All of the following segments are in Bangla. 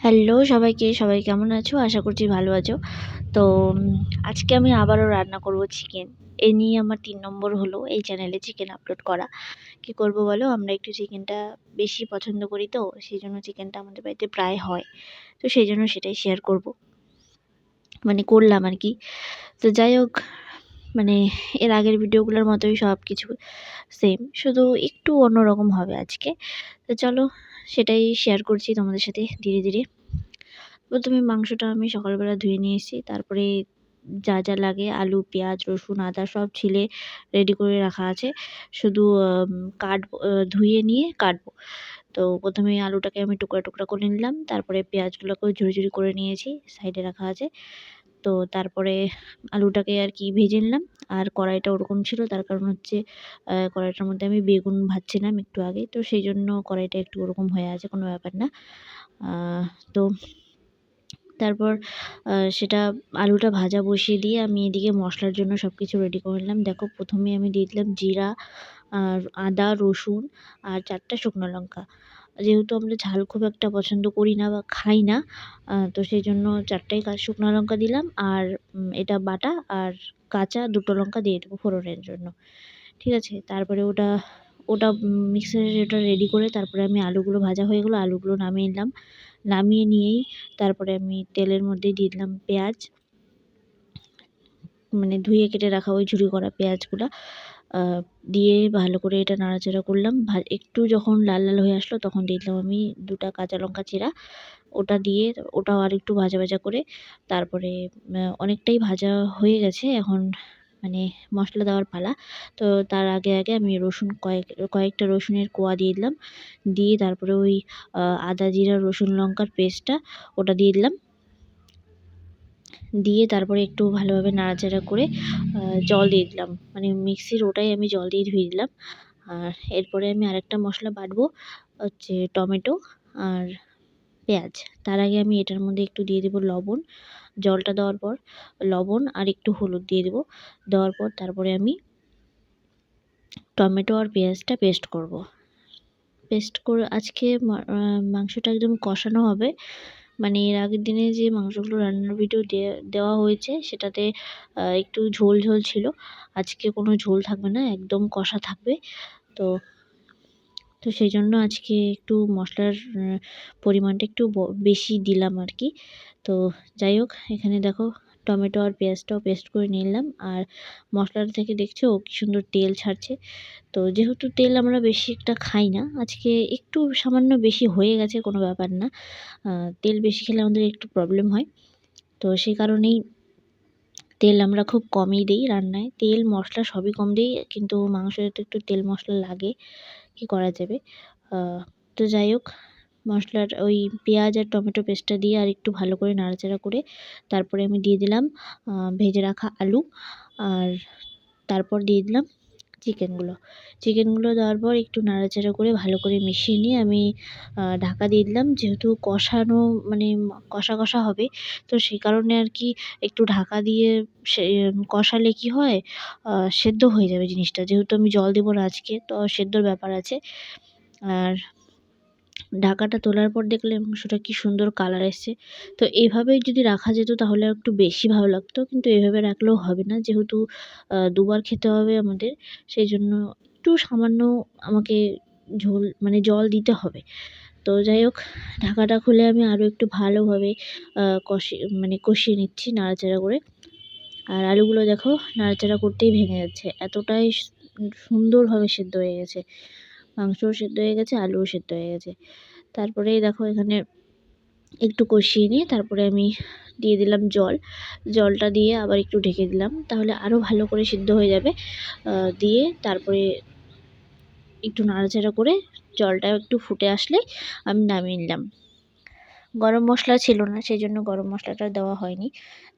হ্যালো সবাইকে, সবাই কেমন আছো? আশা করছি ভালো আছো। তো আজকে আমি আবারও রান্না করব চিকেন। এই নিয়ে আমার ৩ নম্বর হলো এই চ্যানেলে চিকেন আপলোড করা। কি করব বলো? আমরা একটু চিকেনটা বেশি পছন্দ করি তো, সেজন্য চিকেনটা আমাদের বাড়িতে প্রায় হয়। তো সেজন্য সেটাই শেয়ার করব। মানে করলাম আরকি। তো যাই হোক, মানে এর আগের ভিডিওগুলোর মতোই সবকিছু সেম। শুধু একটু অন্যরকম হবে আজকে। তো চলো সেটাই শেয়ার করছি তোমাদের সাথে ধীরে, ধীরে। প্রথমে মাংসটা আমি সকালবেলা ধুয়ে নিয়ে এসেছি। তারপরে যা, যা লাগে আলু, পেঁয়াজ, রসুন, আদা সব ছিলে রেডি করে রাখা আছে। শুধু কাটবো, ধুয়ে নিয়ে কাটবো। তো প্রথমে আলুটাকে আমি টুকরা, টুকরা করে নিলাম। তারপরে পেঁয়াজগুলোকেও ঝুরি, ঝুরি করে নিয়েছি। সাইডে রাখা আছে। তো তারপরে আলুটাকে আর কি ভেজে নিলাম। আর কড়াইটা ওরকম ছিল, তার কারণ হচ্ছে কড়াইটার মধ্যে আমি বেগুন ভাজছিলাম একটু আগে। তো সেইজন্য কড়াইটা একটু ওরকম হয়ে আছে, কোনো ব্যাপার না। আ তো তারপর সেটা আলুটা ভাজা বসিয়ে দিয়ে আমি এদিকে মশলার জন্য সবকিছু রেডি করে নিলাম। দেখো, প্রথমে আমি দিয়ে দিলাম জিরা, আর আদা, রসুন আর ৪ টা শুকনো লঙ্কা। যেহেতু আমরা ঝাল খুব একটা পছন্দ করি না বা খাই না, তো সেইজন্য ৪ টাই শুকনো লঙ্কা দিলাম। আর এটা বাটা আর কাঁচা ২ টো লঙ্কা দিয়ে দেবো ফোড়নের জন্য। ঠিক আছে? তারপরে ওটা ওটা মিক্সারে ওটা রেডি করে তারপরে আমি আলুগুলো ভাজা হয়ে গেলো, আলুগুলো নামিয়ে নিলাম। নামিয়ে নিয়েই তারপরে আমি তেলের মধ্যে দিয়ে দিলাম পেঁয়াজ, মানে ধুয়ে কেটে রাখা ওই ঝুরি করা পেঁয়াজগুলা দিয়ে ভালো করে এটা নাড়াচাড়া করলাম। একটু যখন লাল, লাল হয়ে আসলো তখন দিয়ে দিলাম আমি ২ টা কাঁচা লঙ্কা চিরা। ওটা দিয়ে ওটাও আরেকটু ভাজা, ভাজা করে তারপরে অনেকটাই ভাজা হয়ে গেছে। এখন মানে মশলা দেওয়ার পালা। তো তার আগে, আগে আমি রসুন কয়েকটা রসুনের কোয়া দিয়ে দিলাম। দিয়ে তারপরে ওই আদা, জিরা, রসুন, লঙ্কার পেস্টটা ওটা দিয়ে দিলাম। দিয়ে তারপরে একটু ভালোভাবে নাড়াচাড়া করে জল দিয়ে দিলাম। মানে মিক্সির ওটাই আমি জল দিয়ে ধুয়ে দিলাম। আর এরপরে আমি আরেকটা মশলা বাটবো, হচ্ছে টমেটো আর পেঁয়াজ। তার আগে আমি এটার মধ্যে একটু দিয়ে দেবো লবণ। জলটা দেওয়ার পর লবণ আর একটু হলুদ দিয়ে দেবো। দেওয়ার পর তারপরে আমি টমেটো আর পেঁয়াজটা পেস্ট করব। পেস্ট করে আজকে মাংসটা একদম কষানো হবে। মানে এর আগের দিনে যে মাংসগুলো রান্নার ভিডিও দেওয়া হয়েছে সেটাতে একটু ঝোল, ঝোল ছিল। আজকে কোনো ঝোল থাকবে না, একদম কষা থাকবে। তো তো সেইজন্য আজকে একটু মশলার পরিমাণটা একটু বেশি দিলাম আরকি। তো যাই হোক, এখানে দেখো টমেটো আর পেঁয়াজটাও পেস্ট করে নিলাম। আর মশলাটা থেকে দেখছো কি সুন্দর তেল ছাড়ছে। তো যেহেতু তেল আমরা বেশি একটা খাই না, আজকে একটু সামান্য বেশি হয়ে গেছে, কোনো ব্যাপার না। তেল বেশি খেলে আমাদের একটু প্রবলেম হয়। তো সেই কারণেই তেল আমরা খুব কমই দেই রান্নায়। তেল মশলা সবই কম দেই, কিন্তু মাংসে তো একটু তেল মশলা লাগে। কি করা যাবে? আ তো যাই হোক, মশলার ওই পেঁয়াজ আর টমেটো পেস্টটা দিয়ে আরেকটু ভালো করে নাড়াচাড়া করে তারপরে আমি দিয়ে দিলাম ভেজে রাখা আলু। আর তারপর দিয়ে দিলাম চিকেনগুলো। চিকেনগুলো দেওয়ার পর একটু নাড়াচাড়া করে ভালো করে মিশিয়ে নিয়ে আমি ঢাকা দিয়ে দিলাম। যেহেতু কষানো, মানে কষা, কষা হবে, তো সেই কারণে আরকি একটু ঢাকা দিয়ে সে কষালে কি হয়, সেদ্ধ হয়ে যাবে জিনিসটা। যেহেতু আমি জল দেব না আজকে, তো সেদ্ধর ব্যাপার আছে। আর ঢাকাটা তোলার পর দেখলে মাংসটা কি সুন্দর কালার এসছে। তো এভাবেই যদি রাখা যেত তাহলে একটু বেশি ভালো লাগতো। কিন্তু এভাবে রাখলেও হবে না, যেহেতু দুবার খেতে হবে আমাদের। সেইজন্য একটু সামান্য আমাকে ঝোল, মানে জল দিতে হবে। তো যাই হোক, ঢাকাটা খুলে আমি আরও একটু ভালোভাবে কষিয়ে নিচ্ছি নাড়াচাড়া করে। আর আলুগুলো দেখো নাড়াচাড়া করতেই ভেঙে যাচ্ছে। এতটাই সুন্দরভাবে সেদ্ধ হয়ে গেছে। মাংসও সেদ্ধ হয়ে গেছে, আলুও সেদ্ধ হয়ে গেছে। তারপরেই দেখো এখানে একটু কষিয়ে নিয়ে তারপরে আমি দিয়ে দিলাম জল। জলটা দিয়ে আবার একটু ঢেকে দিলাম। তাহলে আরও ভালো করে সিদ্ধ হয়ে যাবে। দিয়ে তারপরে একটু নাড়াচাড়া করে জলটা একটু ফুটে আসলে আমি নামিয়ে নিলাম। গরম মশলা ছিল না, সেইজন্য গরম মশলাটা দেওয়া হয়নি।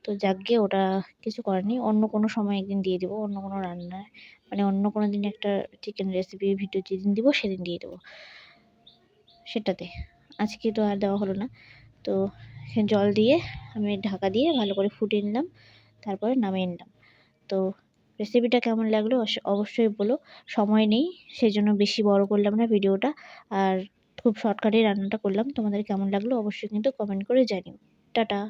তো যাকগে, ওটা কিছু করার নেই। অন্য কোনো সময় একদিন দিয়ে দেবো। অন্য কোনো রান্নায়, মানে অন্য কোনো দিন একটা চিকেন রেসিপির ভিডিও যেদিন দিব সেদিন দিয়ে দেবো সেটাতে। আজকে তো আর দেওয়া হলো না। তো জল দিয়ে আমি ঢাকা দিয়ে ভালো করে ফুটিয়ে নিলাম। তারপরে নামিয়ে নিলাম। তো রেসিপিটা কেমন লাগলো অবশ্যই বলো। সময় নেই, সেজন্য বেশি বড় করলাম না ভিডিওটা। আর খুব শর্টকাটে রান্নাটা করলাম। তোমাদের কেমন লাগলো অবশ্যই কিন্তু কমেন্ট করে জানিও। টাটা।